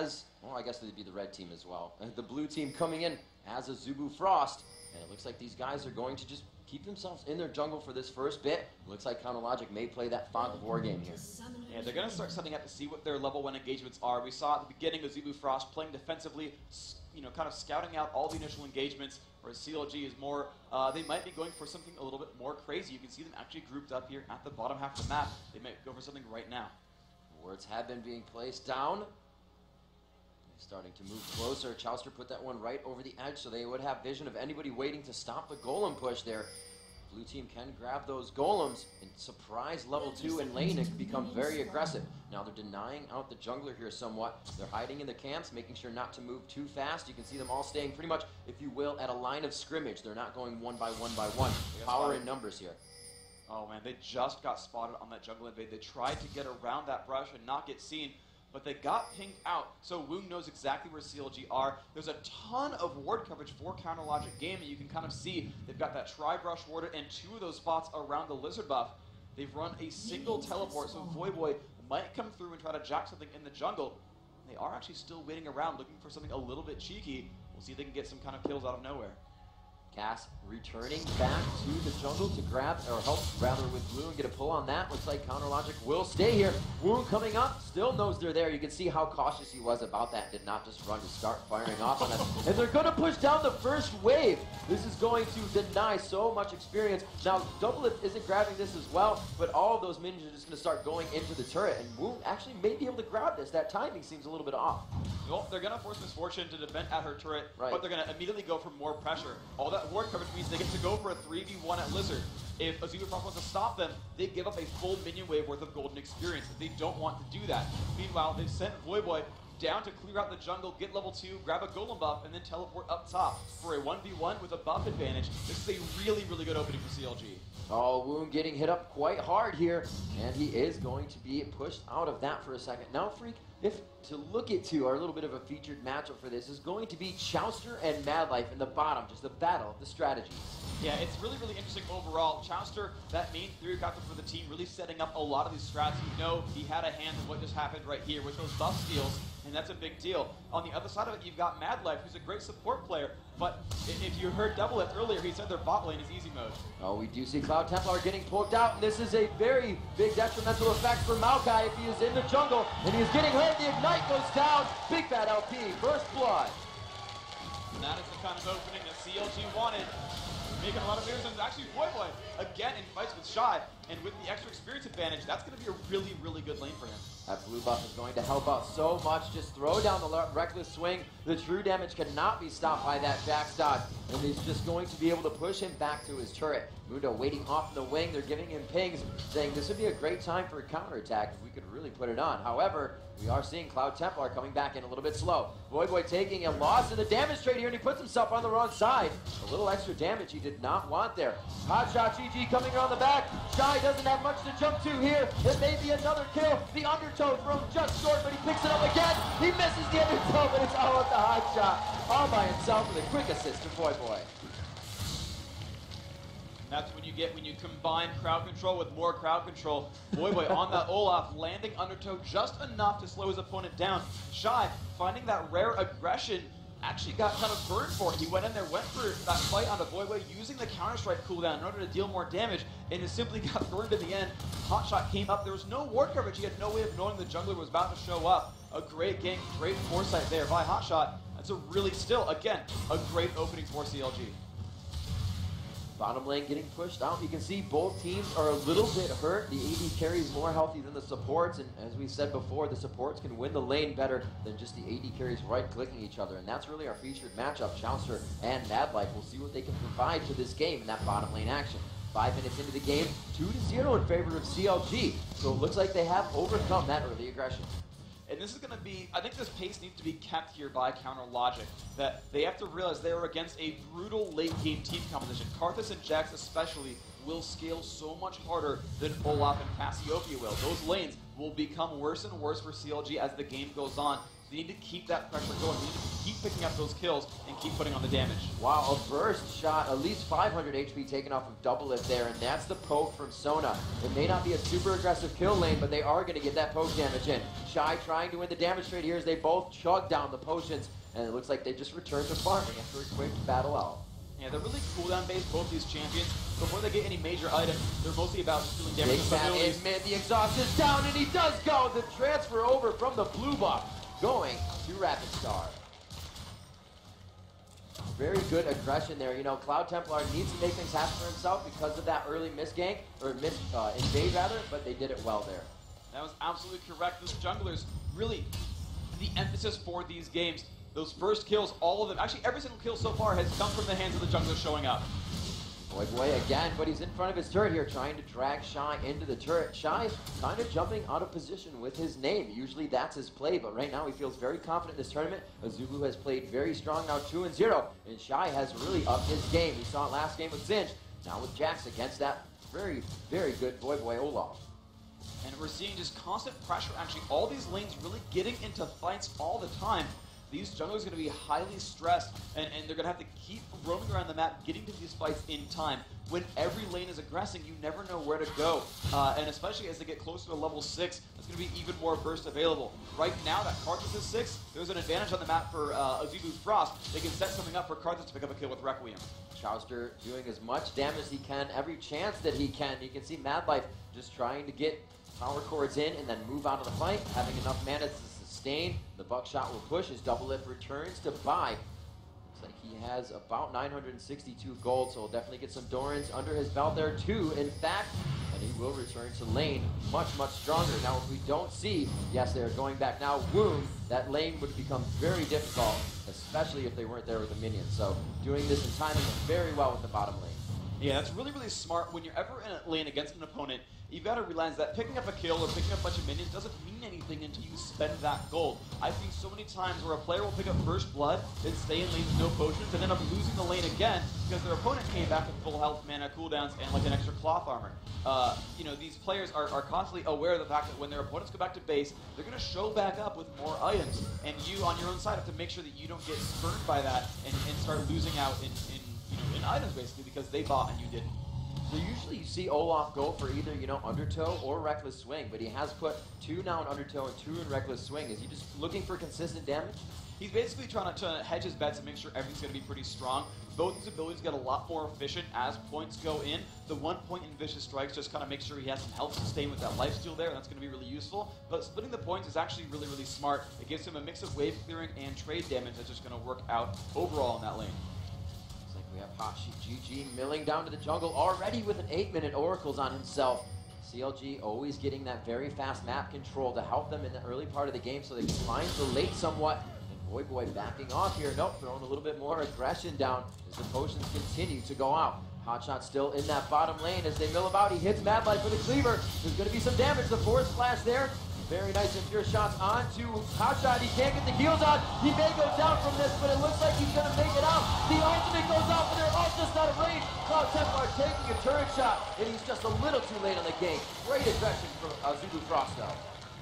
as, well, I guess they'd be the red team as well. The blue team coming in as Azubu Frost. And it looks like these guys are going to just keep themselves in their jungle for this first bit. Looks like Counterlogic may play that Fog of War game here. Yeah, they're going to start setting up to see what their level 1 engagements are. We saw at the beginning of Azubu Frost playing defensively, you know, kind of scouting out all the initial engagements, whereas CLG is more, they might be going for something a little bit more crazy. You can see them actually grouped up here at the bottom half of the map. They might go for something right now. Words have been being placed down. Starting to move closer. Chouster put that one right over the edge, so they would have vision of anybody waiting to stop the golem push there. Blue team can grab those golems and surprise level 2 in lane and become very aggressive. Now they're denying out the jungler here somewhat. They're hiding in the camps, making sure not to move too fast. You can see them all staying pretty much, if you will, at a line of scrimmage. They're not going one by one. Power in numbers here. Oh man, they just got spotted on that jungle invade. They tried to get around that brush and not get seen, but they got pinged out, so Woong knows exactly where CLG are. There's a ton of ward coverage for Counterlogic Gaming. You can kind of see they've got that tri-brush warded and 2 of those spots around the lizard buff. They've run a single teleport, so Voyboy might come through and try to jack something in the jungle. They are actually still waiting around, looking for something a little bit cheeky. We'll see if they can get some kind of kills out of nowhere. Cass returning back to the jungle to grab, or help rather with Blue and get a pull on that. Looks like Counterlogic will stay here. Woong coming up, still knows they're there. You can see how cautious he was about that. Did not just run to start firing off on us. And they're going to push down the first wave. This is going to deny so much experience. Now, Doublelift isn't grabbing this as well, but all of those minions are just going to start going into the turret. And Woong actually may be able to grab this. That timing seems a little bit off. Well, they're going to force Misfortune to defend at her turret, right, but they're going to immediately go for more pressure. All that ward coverage means they get to go for a 3v1 at Lizard. If Azubu Frost wants to stop them, they give up a full minion wave worth of golden experience. They don't want to do that. Meanwhile, they sent Voyboy down to clear out the jungle, get level 2, grab a golem buff, and then teleport up top for a 1v1 with a buff advantage. This is a really, really good opening for CLG. Oh, Woong getting hit up quite hard here, and he is going to be pushed out of that for a second. Now, Freak, if to look at two, our little bit of a featured matchup for this is going to be Chouster and Madlife in the bottom, just a battle of the strategies. Yeah, it's really, really interesting overall. Chouster, that main theory captain for the team, really setting up a lot of these strats. You know he had a hand in what just happened right here with those buff steals, and that's a big deal. On the other side of it, you've got Madlife, who's a great support player, but if you heard Doublelift earlier, he said their bot lane is easy mode. Oh, we do see Cloud Templar getting poked out, and this is a very big detrimental effect for Maokai if he is in the jungle, and he is getting hurt. The Ignite goes down. Big Fat LP, first blood. And that is the kind of opening that CLG wanted. Making a lot of moves, and actually Voyboy again in fights with Shy, and with the extra experience advantage, that's going to be a really, really good lane for him. That blue buff is going to help out so much. Just throw down the reckless swing. The true damage cannot be stopped by that Jax dodge, and he's just going to be able to push him back to his turret. Mundo waiting off the wing. They're giving him pings, saying this would be a great time for a counterattack if we could really put it on. However, we are seeing Cloud Templar coming back in a little bit slow. Voyboy taking a loss in the damage trade here, and he puts himself on the wrong side. A little extra damage he did not want there. Hotshot GG coming around the back. Shy doesn't have much to jump to here. It may be another kill. The undertow thrown just short, but he picks it up again. He misses the undertow, but it's all at the Hotshot. All by himself with a quick assist to Voyboy. That's when you get when you combine crowd control with more crowd control. Voyboy on that Olaf, landing undertow just enough to slow his opponent down. Shy, finding that rare aggression, actually got kind of burned for it. He went in there, went for that fight onto Voyboy, using the counter-strike cooldown in order to deal more damage, and it simply got burned in the end. Hotshot came up. There was no ward coverage. He had no way of knowing the jungler was about to show up. A great gank, great foresight there by Hotshot. That's a really, still, again, a great opening for CLG. Bottom lane getting pushed out. You can see both teams are a little bit hurt. The AD carries more healthy than the supports, and as we said before, the supports can win the lane better than just the AD carries right-clicking each other, and that's really our featured matchup, Chouster and Madlife. We'll see what they can provide to this game in that bottom lane action. 5 minutes into the game, 2-0 in favor of CLG, so it looks like they have overcome that early aggression. And this is going to be, I think this pace needs to be kept here by Counterlogic, that they have to realize they are against a brutal late-game team composition. Karthus and Jax especially will scale so much harder than Olaf and Cassiopeia will. Those lanes will become worse and worse for CLG as the game goes on. They need to keep that pressure going. They need to keep picking up those kills and keep putting on the damage. Wow, a burst shot, at least 500 HP taken off of Double Lift there, and that's the poke from Sona. It may not be a super aggressive kill lane, but they are going to get that poke damage in. Shy trying to win the damage trade here as they both chug down the potions, and it looks like they just returned to farming after a quick battle out. Yeah, they're really cooldown based, both these champions. Before they get any major items, they're mostly about just doing damage. Big Fat in mid, the exhaust is down, and he does go! The transfer over from the blue buff, going to Rapid Star. Very good aggression there. You know, Cloud Templar needs to make things happen for himself because of that early misgank, or invade rather, but they did it well there. That was absolutely correct. Those junglers, really, the emphasis for these games. Those first kills, all of them, actually every single kill so far has come from the hands of the jungler showing up. Boy again, but he's in front of his turret here, trying to drag Shy into the turret. Shy kind of jumping out of position with his name. Usually that's his play, but right now he feels very confident in this tournament. Azubu has played very strong now, 2-0, and Shy has really upped his game. We saw it last game with Zinj, now with Jax against that very, very good Boy Olaf. And we're seeing just constant pressure, actually, all these lanes really getting into fights all the time. These junglers are going to be highly stressed, and they're going to have to keep roaming around the map, getting to these fights in time. When every lane is aggressing, you never know where to go. And especially as they get closer to level 6, there's going to be even more burst available. Right now, that Karthus is 6. There's an advantage on the map for Azubu Frost. They can set something up for Karthus to pick up a kill with Requiem. Chowster doing as much damage as he can, every chance that he can. You can see Mad Life just trying to get power chords in and then move out of the fight, having enough mana to sustain. The buckshot will push as Double Lift returns to buy. Looks like he has about 962 gold, so he'll definitely get some Dorans under his belt there too, in fact, and he will return to lane much stronger. Now if we don't see, yes, they're going back now, Wound, that lane would become very difficult, especially if they weren't there with the minions. So doing this and timing it very well with the bottom lane. Yeah, that's really smart. When you're ever in a lane against an opponent, you've got to realize that picking up a kill or picking up a bunch of minions doesn't mean anything until you spend that gold. I've seen so many times where a player will pick up first blood, then stay in lane with no potions, and end up losing the lane again because their opponent came back with full health, mana, cooldowns, and like an extra cloth armor. You know, these players are constantly aware of the fact that when their opponents go back to base, they're going to show back up with more items, and you on your own side have to make sure that you don't get burned by that and start losing out in items basically because they bought and you didn't. So usually you see Olaf go for either, you know, Undertow or Reckless Swing, but he has put 2 now in Undertow and 2 in Reckless Swing. Is he just looking for consistent damage? He's basically trying to hedge his bets and make sure everything's going to be pretty strong. Both his abilities get a lot more efficient as points go in. The 1 point in Vicious Strikes just kind of makes sure he has some health sustain with that lifesteal there, and that's going to be really useful. But splitting the points is actually really smart. It gives him a mix of wave clearing and trade damage that's just going to work out overall in that lane. We have Hashi GG milling down to the jungle already with an 8-minute Oracles on himself. CLG always getting that very fast map control to help them in the early part of the game so they can find the late somewhat. And Boy backing off here. Nope, throwing a little bit more aggression down as the potions continue to go out. Hotshot still in that bottom lane as they mill about. He hits Mad Life with a cleaver. There's going to be some damage. The force flash there. Very nice and pure shots onto Hotshot. He can't get the heals on. He may go down from this, but it looks like he's going to make it out. The ultimate goes off, but they're all just out of range. Cloud Templar taking a turret shot, and he's just a little too late on the game. Great aggression from Azubu Frost, though.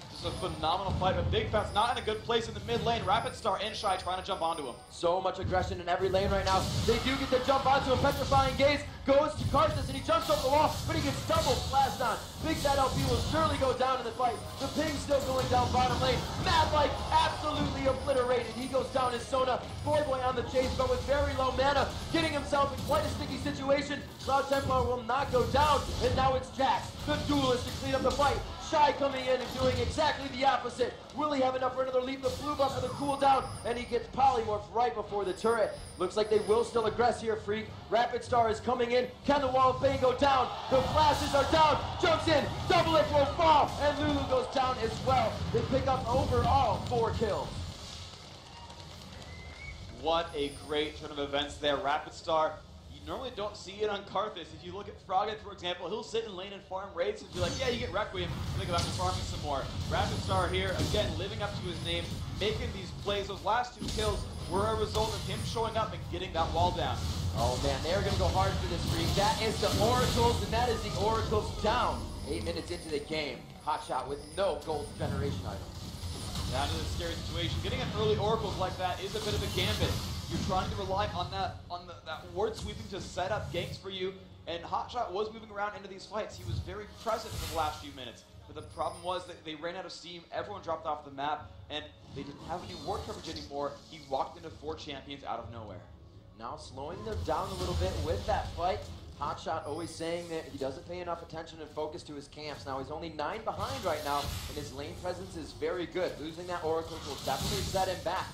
This is a phenomenal fight, but Big Fat's not in a good place in the mid lane. Rapid Star and Shy trying to jump onto him. So much aggression in every lane right now. They do get the jump onto him. Petrifying Gaze goes to Karthus, and he jumps over the wall, but he gets double splashed on. Big Fat LP will surely go down in the fight. The ping's still going down bottom lane. Mad Life absolutely obliterated. He goes down as Sona. Boy on the chase, but with very low mana, getting himself in quite a sticky situation. Cloud Templar will not go down, and now it's Jax, the duelist, to clean up the fight. Shy coming in and doing exactly the opposite. Will he have enough for another leap? The blue buff for the cooldown, and he gets polymorphed right before the turret. Looks like they will still aggress here, Freak. Rapid Star is coming in. Can the wall of pain go down? The flashes are down. Jumps in. Double Lift will fall, and Lulu goes down as well. They pick up overall 4 kills. What a great turn of events there. Rapid Star, you normally don't see it on Karthus. If you look at Frogget, for example, he'll sit in lane and farm raids and be like, yeah, you get Requiem, and then go back to farming some more. Rapid Star here, again, living up to his name, making these plays. Those last 2 kills were a result of him showing up and getting that wall down. Oh man, they're going to go hard for this Freak. That is the Oracles, and that is the Oracles down. 8 minutes into the game. Hotshot with no gold generation item. That is a scary situation. Getting an early oracles like that is a bit of a gambit. You're trying to rely on that ward sweeping to set up ganks for you, and Hotshot was moving around into these fights. He was very present for the last few minutes. But the problem was that they ran out of steam, everyone dropped off the map, and they didn't have any ward coverage anymore. He walked into 4 champions out of nowhere. Now slowing them down a little bit with that fight. Hotshot always saying that he doesn't pay enough attention and focus to his camps. Now he's only 9 behind right now, and his lane presence is very good. Losing that Oracle will definitely set him back.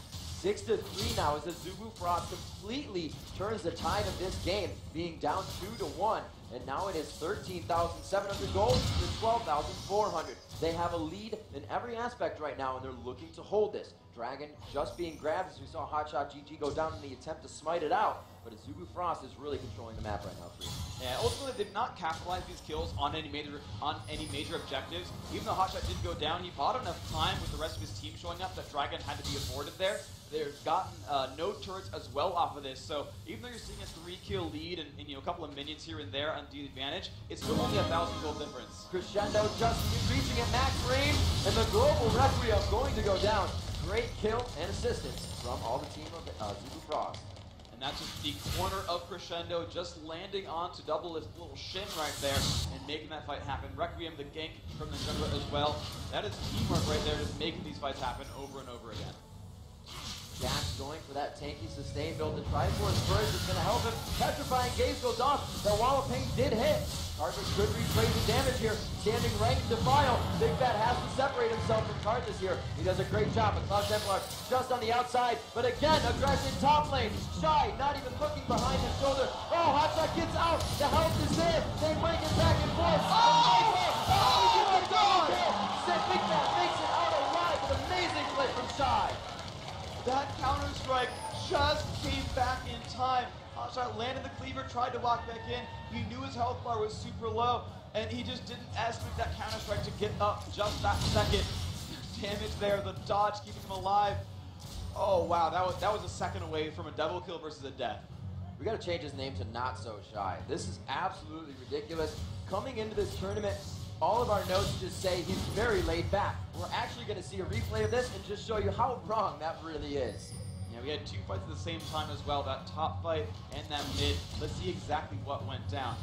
6-3 now as Azubu Frost completely turns the tide of this game, being down 2-1. And now it is 13,700 gold to 12,400. They have a lead in every aspect right now, and they're looking to hold this. Dragon just being grabbed as we saw Hotshot GG go down in the attempt to smite it out. But Azubu Frost is really controlling the map right now for you. Yeah, ultimately they did not capitalize these kills on any major objectives. Even though Hotshot did go down, he bought enough time with the rest of his team showing up that Dragon had to be aborted there. They've gotten no turrets as well off of this, so even though you're seeing a 3-kill lead and a couple of minions here and there on the advantage, it's still only 1,000 gold difference. Crescendo just reaching at max range, and the global Requiem going to go down. Great kill and assistance from all the team of Azubu Frost. And that's just the corner of Crescendo, just landing onto double his little shin right there and making that fight happen. Requiem, the gank from the jungle as well. That is teamwork right there, just making these fights happen over and over again. Jack's going for that tanky sustain build to try for his first. It's going to help him. Petrifying Gaze goes off. The wall of pain did hit. Karthus could retrace the damage here. Standing right in defile. Big Fat has to separate himself from Karthus here. He does a great job. But Cloud Templar just on the outside. But again, aggression top lane. Shy, not even looking behind his shoulder. Oh, Hotshot gets out. The health is there. They break it back and forth. Oh my God! Big Fat makes it out alive with amazing play from Shy. That counter-strike just came back in time. Hotshot landed the cleaver, tried to walk back in. He knew his health bar was super low, and he just didn't estimate that counter-strike to get up just that second. Damage there, the dodge keeping him alive. Oh wow, that was a second away from a double kill versus a death. We got to change his name to Not So Shy. This is absolutely ridiculous. Coming into this tournament, all of our notes just say he's very laid back. We're actually going to see a replay of this and just show you how wrong that really is. Yeah, we had 2 fights at the same time as well, that top fight and that mid. Let's see exactly what went down.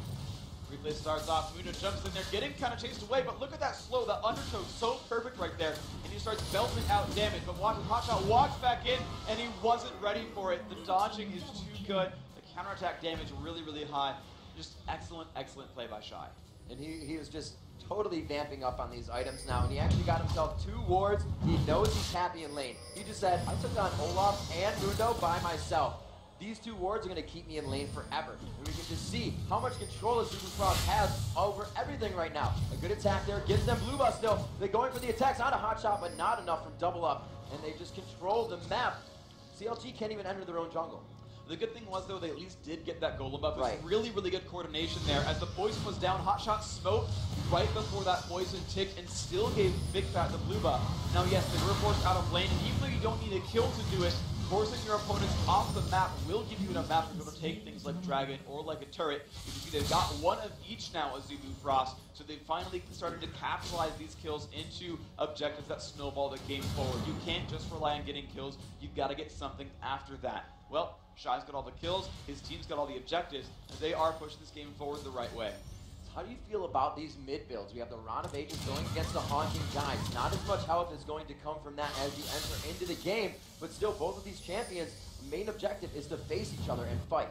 Replay starts off, Mundo jumps in there, getting kind of chased away, but look at that slow, that undertow so perfect right there, and he starts belting out damage, but watch, Hotshot walks back in, and he wasn't ready for it. The dodging is too good, the counterattack damage really, really high. Just excellent, excellent play by Shy. And he was just totally vamping up on these items now, and he actually got himself 2 wards. He knows he's happy in lane. He just said, I took on Olaf and Mundo by myself. These 2 wards are going to keep me in lane forever. And we can just see how much control Azubu Frost has over everything right now. A good attack there, gives them blue buff still. They're going for the attacks on a Hotshot, but not enough from double up. And they just control the map. CLG can't even enter their own jungle. The good thing was, though, they at least did get that golem buff. It was Right. really, really good coordination there. As the poison was down, Hotshot smoked right before that poison ticked and still gave Big Fat the blue buff. Now, yes, they were forced out of lane, and even though you don't need a kill to do it, forcing your opponents off the map will give you enough map to be able to take things like Dragon or like a turret. You can see they've got 1 of each now, Azubu Frost, so they finally started to capitalize these kills into objectives that snowball the game forward. You can't just rely on getting kills, you've got to get something after that. Well, Shy's got all the kills, his team's got all the objectives, and they are pushing this game forward the right way. How do you feel about these mid builds? We have the Rod of Ages going against the Haunting Guides. Not as much help is going to come from that as you enter into the game, but still both of these champions' main objective is to face each other and fight.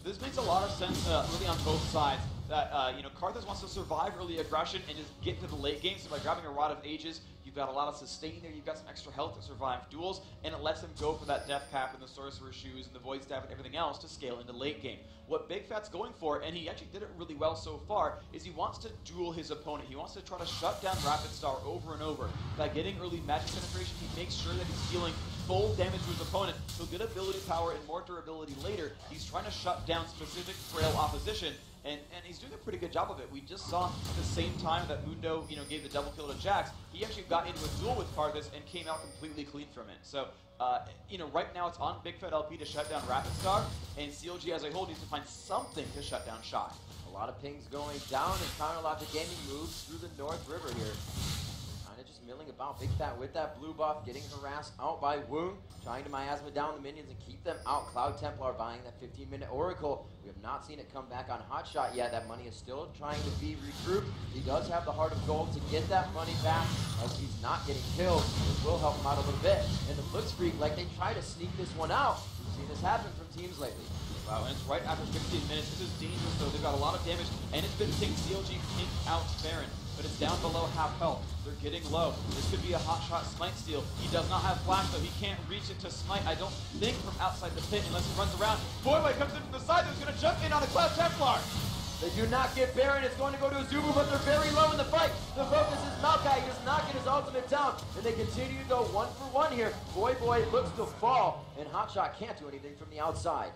This makes a lot of sense really on both sides. That Karthus wants to survive early aggression and just get into the late game, so by grabbing a Rod of Ages, you've got a lot of sustain there, you've got some extra health to survive duels, and it lets him go for that Death Cap and the Sorcerer's Shoes and the Void Staff and everything else to scale into late game. What Big Fat's going for, and he actually did it really well so far, is he wants to duel his opponent. He wants to try to shut down Rapid Star over and over. By getting early magic penetration, he makes sure that he's dealing full damage to his opponent. He'll get ability power and more durability later. He's trying to shut down specific frail opposition, and he's doing a pretty good job of it. We just saw at the same time that Mundo, gave the double kill to Jax, he actually got into a duel with Karthus and came out completely clean from it. So, right now it's on Big Fat LP to shut down Rapid Star, and CLG as a whole needs to find something to shut down Shy. A lot of pings going down as Counterlogic Gaming moves through the North River here. Kind of just milling about. Big Fat with that blue buff, getting harassed out by Wound, trying to miasma down the minions and keep them out. Cloud Templar buying that 15-minute Oracle. We have not seen it come back on Hotshot yet. That money is still trying to be regrouped. He does have the Heart of Gold to get that money back, as he's not getting killed. It will help him out a little bit. And the Blitzkrieg, like they try to sneak this one out. We've seen this happen from teams lately. Wow, and it's right after 15 minutes. This is dangerous, though. They've got a lot of damage, and it's been seeing CLG pink out Baron, but it's down below half health. They're getting low. This could be a hot shot smite steal. He does not have flash, though. He can't reach it to smite, I don't think, from outside the pit unless he runs around. Boyway comes in from the side. He's going to jump in on a Cloud Templar. They do not get Baron. It's going to go to Azubu, but they're very low in the fight. The focus is Maokai. He does not get his ultimate down, and they continue to go 1-for-1 here. Boy looks to fall, and Hotshot can't do anything from the outside.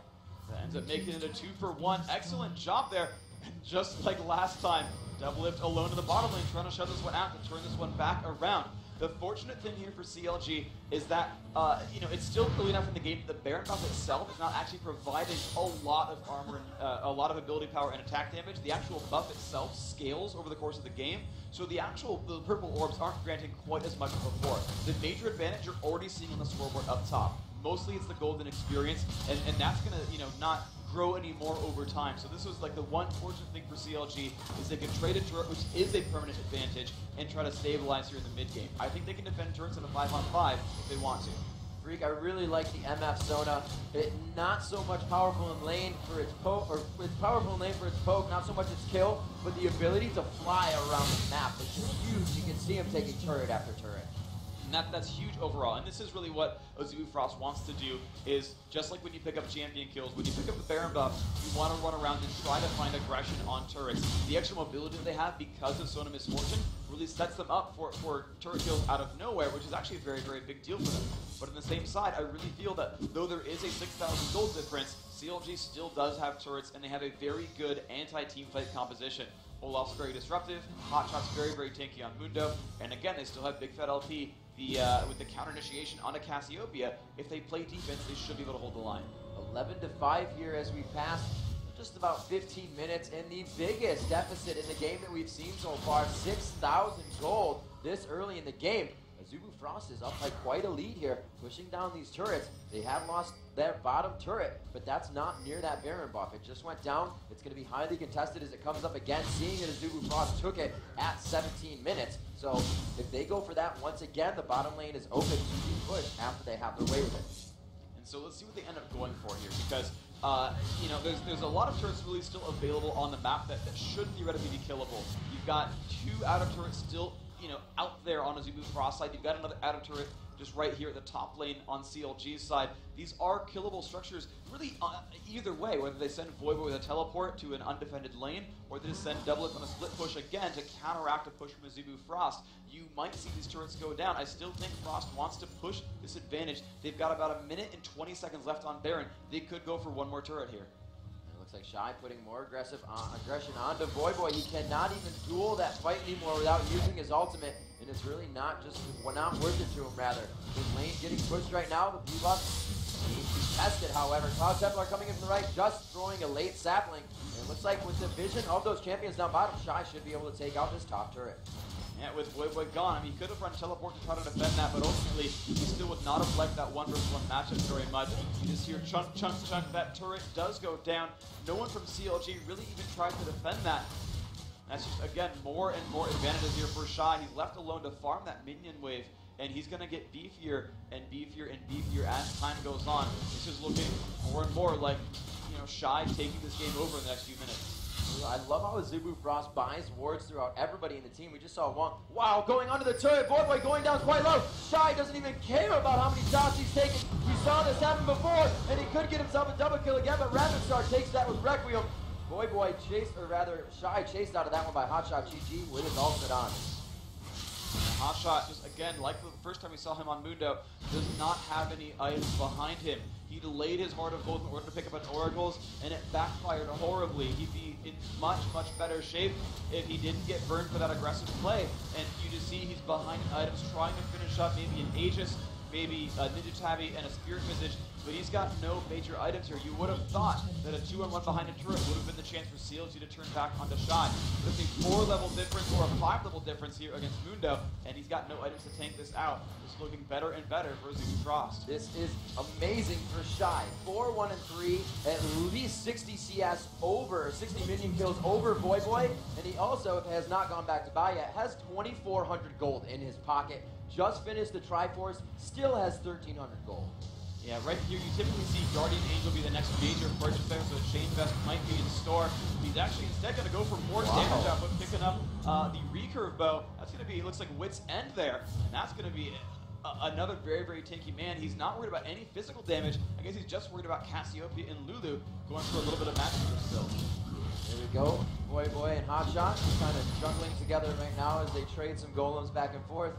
That ends up making it a 2-for-1. Excellent job there. And just like last time, Doublelift alone in the bottom lane, trying to shut this one out and turn this one back around. The fortunate thing here for CLG is that, it's still early enough in the game. The Baron buff itself is not actually providing a lot of armor and a lot of ability power and attack damage. The actual buff itself scales over the course of the game, so the purple orbs aren't granting quite as much as before. The major advantage you're already seeing on the scoreboard up top. Mostly it's the golden experience, and that's gonna, not grow anymore over time. So this was like the one fortunate thing for CLG is they can trade a turret, which is a permanent advantage, and try to stabilize here in the mid game. I think they can defend turrets in a 5-on-5 if they want to. Freak, I really like the MF Sona. Not so much powerful in lane for its poke, or it's powerful in lane for its poke, not so much its kill, but the ability to fly around the map is huge. You can see him taking turret after turret. And that's huge overall, and this is really what Azubu Frost wants to do, is just like when you pick up champion kills, when you pick up the Baron buff, you want to run around and try to find aggression on turrets. The extra mobility that they have because of Sona Misfortune really sets them up for turret kills out of nowhere, which is actually a very, very big deal for them. But on the same side, I really feel that though there is a 6,000 gold difference, CLG still does have turrets, and they have a very good anti-team fight composition. Olaf's very disruptive, Hotshot's very, very tanky on Mundo, and again, they still have Big Fat LP with the counter initiation onto Cassiopeia. If they play defense, they should be able to hold the line. 11-5 here as we pass just about 15 minutes, and the biggest deficit in the game that we've seen so far, 6,000 gold this early in the game. Azubu Frost is up by quite a lead here, pushing down these turrets. They have lost their bottom turret, but that's not near that Baron buff. It just went down. It's going to be highly contested as it comes up again, seeing that Azubu Frost took it at 17 minutes. So if they go for that once again, the bottom lane is open to be pushed after they have their way with it. And so let's see what they end up going for here, because there's a lot of turrets really still available on the map that should theoretically be killable. You've got 2 outer turrets still out there on Azubu Frost side. You've got another outer turret just right here at the top lane on CLG's side. These are killable structures really either way, whether they send Voivod with a teleport to an undefended lane, or they just send Doublelift on a split push again to counteract a push from Azubu Frost. You might see these turrets go down. I still think Frost wants to push this advantage. They've got about 1 minute and 20 seconds left on Baron. They could go for one more turret here. Looks like Shy putting more aggression onto Voivod. He cannot even duel that fight anymore without using his ultimate, and it's really not worth it to him, rather. His lane getting pushed right now. The blue buff needs to be tested, however. Cloud Templar coming in from the right, just throwing a late sapling. And it looks like with the vision of those champions down bottom, Shy should be able to take out this top turret. Yeah, with Voivod gone, he could have run teleport to try to defend that, but ultimately, he still would not have liked that 1-versus-1 matchup very much. You just hear chunk, chunk, chunk. That turret does go down. No one from CLG really even tried to defend that. That's just, again, more and more advantages here for Shy. He's left alone to farm that minion wave, and he's going to get beefier and beefier and beefier as time goes on. This is looking more and more like, Shy taking this game over in the next few minutes. I love how Azubu Frost buys wards throughout everybody in the team. We just saw one. Wow, going under the turret. Voivod going down quite low. Shy doesn't even care about how many shots he's taking. We saw this happen before, and he could get himself a double kill again, but Rapid Star takes that with Requiem. Shy chased out of that one by Hotshot GG with his ultimate on. Hotshot, just again, like the first time we saw him on Mundo, does not have any items behind him. He delayed his Heart of Gold in order to pick up an Oracles, and it backfired horribly. He'd be in much, much better shape if he didn't get burned for that aggressive play. And you just see he's behind items, trying to finish up maybe an Aegis, maybe a Ninja Tabby and a Spirit Visage, but he's got no major items here. You would have thought that a 2-on-1 behind a turret would have been the chance for CLG to turn back onto Shy. But it's a 4-level difference or a 5-level difference here against Mundo, and he's got no items to tank this out. It's looking better and better for Azubu Frost. This is amazing for Shy. 4-1-3, at least 60 CS over, 60 minion kills over Voyboy, and he also has not gone back to buy yet, has 2,400 gold in his pocket. Just finished the Triforce, still has 1,300 gold. Yeah, right here you typically see Guardian Angel be the next major purchase there, so Shane Vest might be in store. He's actually instead going to go for more damage output, picking up the recurve bow. That's going to be, it looks like Wit's End there, and that's going to be another very, very tanky man. He's not worried about any physical damage. I guess he's just worried about Cassiopeia and Lulu going for a little bit of magic still. There we go. Voyboy and Hotshot kind of juggling together right now as they trade some golems back and forth.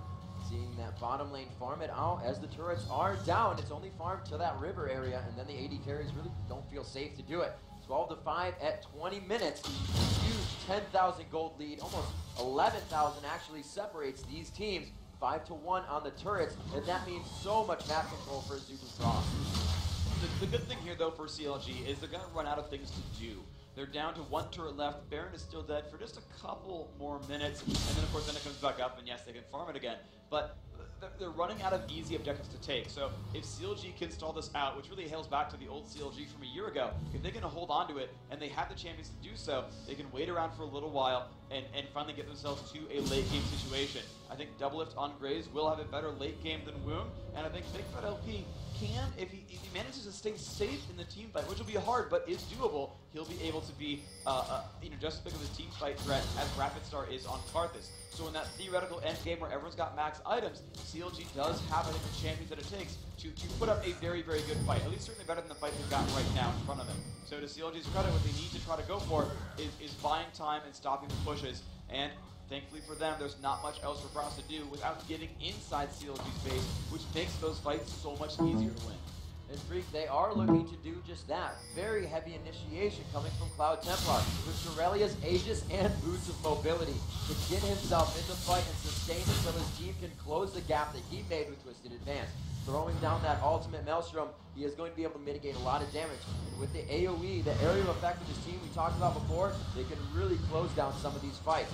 Seeing that bottom lane farm it out as the turrets are down. It's only farmed to that river area, and then the AD carries really don't feel safe to do it. 12-5 at 20 minutes. Huge 10,000 gold lead. Almost 11,000 actually separates these teams. 5-1 on the turrets, and that means so much map control for Azubu Frost. The good thing here, though, for CLG is they're going to run out of things to do. They're down to 1 turret left. Baron is still dead for just a couple more minutes, and then, of course, then it comes back up, and yes, they can farm it again. But they're running out of easy objectives to take. So if CLG can stall this out, which really hails back to the old CLG from a year ago, if they can hold on to it, and they have the champions to do so, they can wait around for a little while and finally get themselves to a late game situation. I think Double Lift on Graves will have a better late game than Woong, and I think Big Fat LP can, if he manages to stay safe in the team fight, which will be hard, but is doable, he'll be able to be just as big of a team fight threat as Rapid Star is on Karthus. So in that theoretical end game where everyone's got max items, CLG does have, I think, the champions that it takes to put up a very, very good fight. At least certainly better than the fight they've got right now in front of them. So to CLG's credit, what they need to try to go for is buying time and stopping the pushes. And thankfully for them, there's not much else for Frost to do without getting inside CLG's base, which makes those fights so much easier to win. And Freak, they are looking to do just that. Very heavy initiation coming from Cloud Templar with Shurelia's Aegis and Boots of Mobility to get himself in the fight and sustain until his team can close the gap that he made with Twisted Advance. Throwing down that ultimate Maelstrom, he is going to be able to mitigate a lot of damage. And with the AoE, the area of effect of his team we talked about before, they can really close down some of these fights.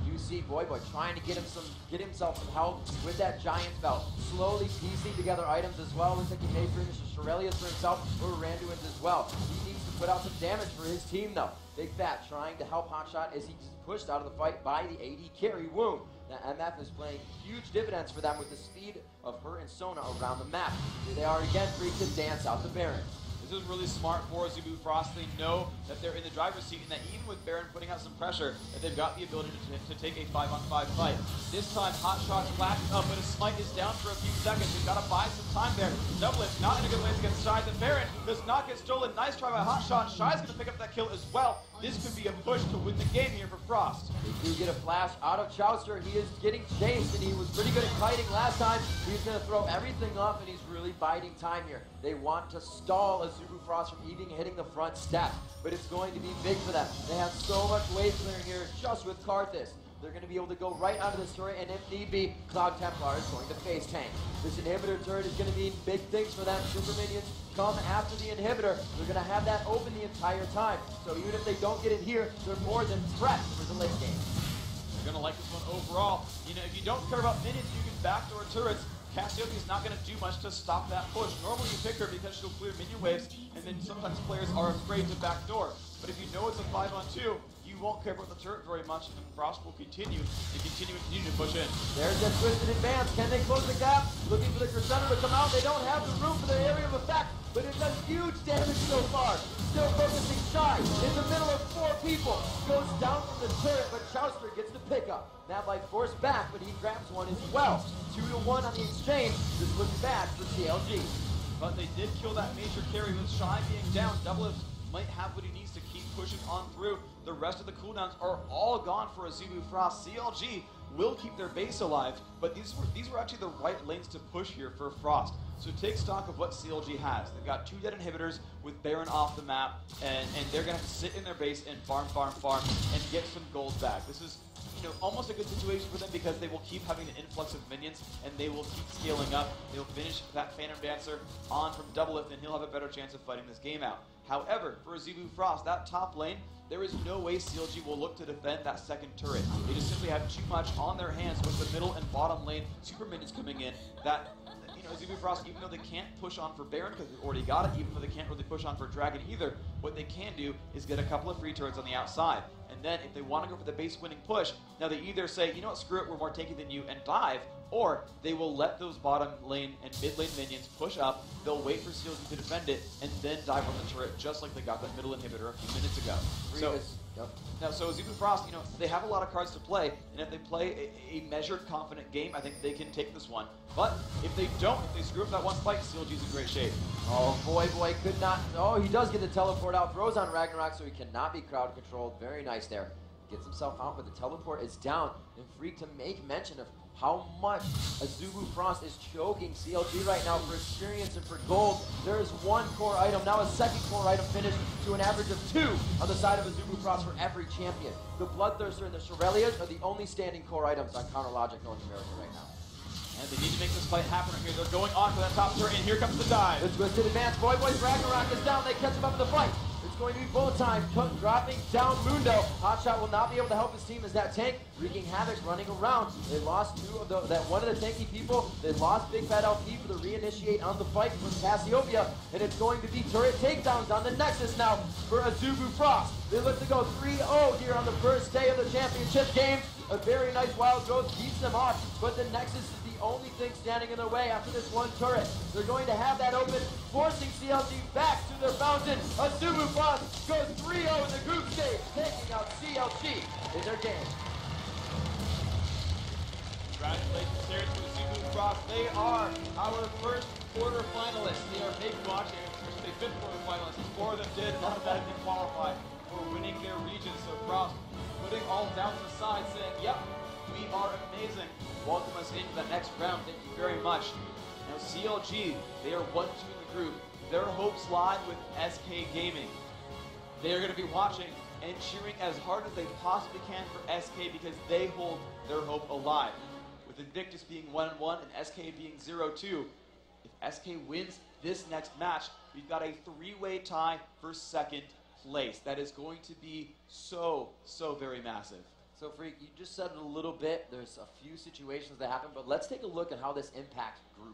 You see Voyboy trying to get himself some help with that Giant Belt, slowly piecing together items as well. Looks like he may finish Shurelia's for himself or Randuin's as well. He needs to put out some damage for his team though. Big Fat trying to help Hotshot as he's pushed out of the fight by the AD carry Woong. Now MF is playing huge dividends for them with the speed of her and Sona around the map. Here they are again, free to dance out the Baron. This is really smart for Azubu Frost. They know that they're in the driver's seat and that even with Baron putting out some pressure, that they've got the ability to take a 5-on-5 fight. This time, Hotshot's flashed up, but his smite is down for a few seconds. He's got to buy some time there. Double Lift not in a good place against Shy. The Baron does not get stolen. Nice try by Hotshot. Shy's going to pick up that kill as well. This could be a push to win the game here for Frost. They do get a flash out of Chowster. He is getting chased, and he was pretty good at kiting last time. He's going to throw everything up, and he's really biding time here. They want to stall Azubu Frost from even hitting the front step, but it's going to be big for them. They have so much wave clearing here just with Karthus. They're going to be able to go right onto this turret, and if need be, Cloud Templar is going to face tank. This inhibitor turret is going to mean big things for them. Super minions come after the inhibitor. They're going to have that open the entire time. So even if they don't get it here, they're more than prepped for the late game. They're going to like this one overall. You know, if you don't care about minions, you can backdoor turrets. Cassiopeia is not going to do much to stop that push. Normally you pick her because she'll clear minion waves, and then sometimes players are afraid to backdoor. But if you know it's a 5-on-2, you won't care about the turret very much, and Frost will continue to push in. There's that Twisted Advance. Can they close the gap? Looking for the Crescendo to come out. They don't have the room for their area of effect, but it does huge damage so far. Still focusing Shy in the middle of 4 people. Goes down from the turret, but Chowster gets the pickup. Mad Light forced back, but he grabs one as well. 2-1 on the exchange. This looks bad for CLG. But they did kill that major carry with Shy being down. Double Lift might have what he needs to keep pushing on through. The rest of the cooldowns are all gone for Azubu Frost. CLG will keep their base alive, but these were actually the right lanes to push here for Frost. So take stock of what CLG has. They've got 2 dead inhibitors with Baron off the map, and they're going to have to sit in their base and farm, and get some gold back. This is, almost a good situation for them because they will keep having an influx of minions and they will keep scaling up. They'll finish that Phantom Dancer on from double lift and he'll have a better chance of fighting this game out. However, for Azubu Frost, that top lane, there is no way CLG will look to defend that second turret. They just simply have too much on their hands with the middle and bottom lane super minions coming in that, Azubu Frost, even though they can't push on for Baron because they've already got it, even though they can't really push on for Dragon either, what they can do is get a couple of free turrets on the outside. And then if they want to go for the base winning push, now they either say, you know what, screw it, we're more tanky than you, and dive, or they will let those bottom lane and mid lane minions push up, they'll wait for CLG to defend it, and then dive on the turret just like they got that middle inhibitor a few minutes ago. So Azubu Frost, they have a lot of cards to play, and if they play a measured, confident game, I think they can take this one. But if they don't, if they screw up that one fight, CLG's in great shape. Oh, boy could not. Oh, he does get the teleport out. Throws on Ragnarok, so he cannot be crowd controlled. Very nice there. Gets himself out, but the teleport is down. And Freak to make mention of how much Azubu Frost is choking CLG right now for experience and for gold. There is one core item, now a second core item finished to an average of 2 on the side of Azubu Frost for every champion. The Bloodthirster and the Shurelias are the only standing core items on Counter Logic North America right now. And they need to make this fight happen here. They're going on for that top turret, and here comes the dive. The twisted advance. Boy's Ragnarok is down. They catch him up in the fight. It's going to be full time. Dropping down Mundo. Hotshot will not be able to help his team as that tank wreaking havoc running around. They lost one of the tanky people. They lost Big Fat LP for the reinitiate on the fight from Cassiopeia. And it's going to be turret takedowns on the Nexus now for Azubu Frost. They look to go 3-0 here on the first day of the championship game. A very nice wild growth keeps them off, but the Nexus is the only thing standing in their way after this one turret. They're going to have that open, forcing CLG back to their fountain. Azubu Frost goes 3-0 in the group stage, taking out CLG in their game. Congratulations here to Azubu Frost. They are our first quarter finalists. They are maybe watching, I should say fifth quarter finalists. 4 of them did, none of them did qualify for winning their region. So Frost putting all doubts aside, saying, yep, we are amazing. Welcome us into the next round. Thank you very much. Now CLG, they are 1-2 in the group. Their hopes lie with SK Gaming. They are going to be watching and cheering as hard as they possibly can for SK because they hold their hope alive. With Invictus being 1-1 and SK being 0-2, if SK wins this next match, we've got a 3-way tie for second place. That is going to be so very massive. So Freak, you just said it a little bit. There's a few situations that happen, but let's take a look at how this impacts group